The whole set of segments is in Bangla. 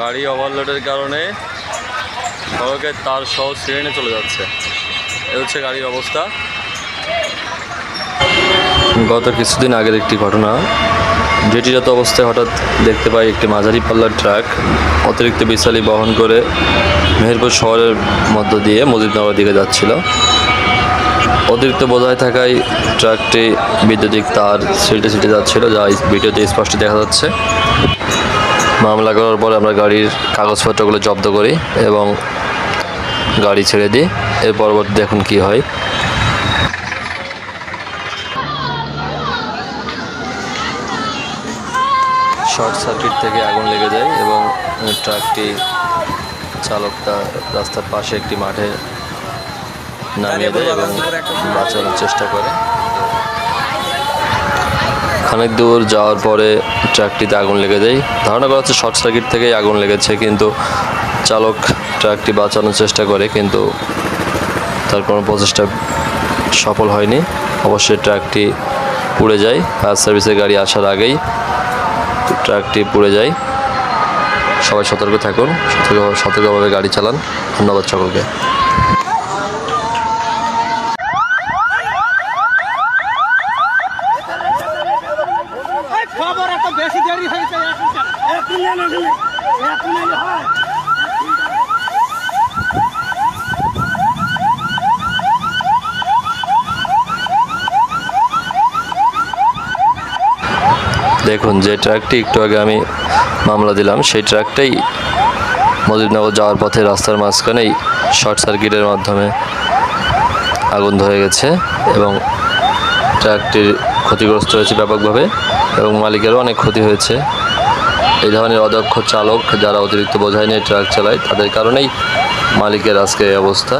গাড়ি ওভারলোডের কারণে সড়কের তার সহ ছিঁড়ে চলে যাচ্ছে। এ হচ্ছে গাড়ির অবস্থা। গত কিছুদিন আগের একটি ঘটনা, যেটিরত অবস্থায় হঠাৎ দেখতে পাই একটি মাঝারি পাল্লার ট্রাক অতিরিক্ত বিশালি বহন করে মেহেরপুর শহরের মধ্য দিয়ে মজিদনগর দিকে যাচ্ছিল। অতিরিক্ত বোঝাই থাকায় ট্রাকটি বৈদ্যুতিক তার ছিটে যাচ্ছিল, যা ভিডিওতে স্পষ্ট দেখা যাচ্ছে। মামলা করার পরে আমরা গাড়ির কাগজপত্রগুলো জব্দ করি এবং গাড়ি ছেড়ে দিই। এর পরবর্তী দেখুন কি হয়। শর্ট সার্কিট থেকে আগুন লেগে যায় এবং ট্রাকটি চালকটা রাস্তার পাশে একটি মাঠে নামিয়ে দেয় এবং বাঁচানোর চেষ্টা করে। খানিক দূর যাওয়ার পরে ট্রাকটিতে আগুন লেগে যায়। ধারণা করা হচ্ছে শর্ট সার্কিট থেকেই আগুন লেগেছে, কিন্তু চালক ট্রাকটি বাঁচানোর চেষ্টা করে, কিন্তু তার কোনো প্রচেষ্টা সফল হয়নি। অবশ্যই ট্রাকটি পুড়ে যায়। ফায়ার সার্ভিসের গাড়ি আসার আগেই ট্রাকটি পুড়ে যায়। সবাই সতর্ক থাকুন, সতর্কভাবে গাড়ি চালান। ধন্যবাদ সকলকে। খবর এত বেশি দেরি হয়েছে। দেখুন, যে ট্রাকটি একটু আগে আমি মামলা দিলাম, সেই ট্রাকটাই মজিদনগর যাওয়ার পথে রাস্তার মাঝখানেই শর্ট সার্কিটের মাধ্যমে আগুন ধরে গেছে এবং ট্রাকটির ক্ষতিগ্রস্ত হয়েছে ব্যাপকভাবে এবং মালিকেরও অনেক ক্ষতি হয়েছে। এই ধরনের অদক্ষ চালক যারা অতিরিক্ত বোঝাই নিয়ে ট্রাক চালায়, তাদের কারণেই মালিকের আজকে এই অবস্থা।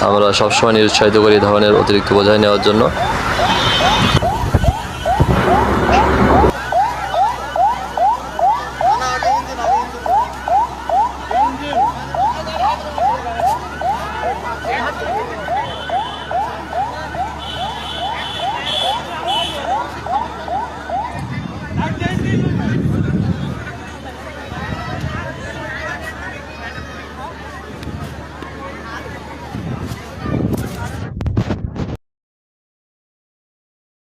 আমরা সবসময় নিরুৎসাহিত করি এই ধরনের অতিরিক্ত বোঝাই নেওয়ার জন্য।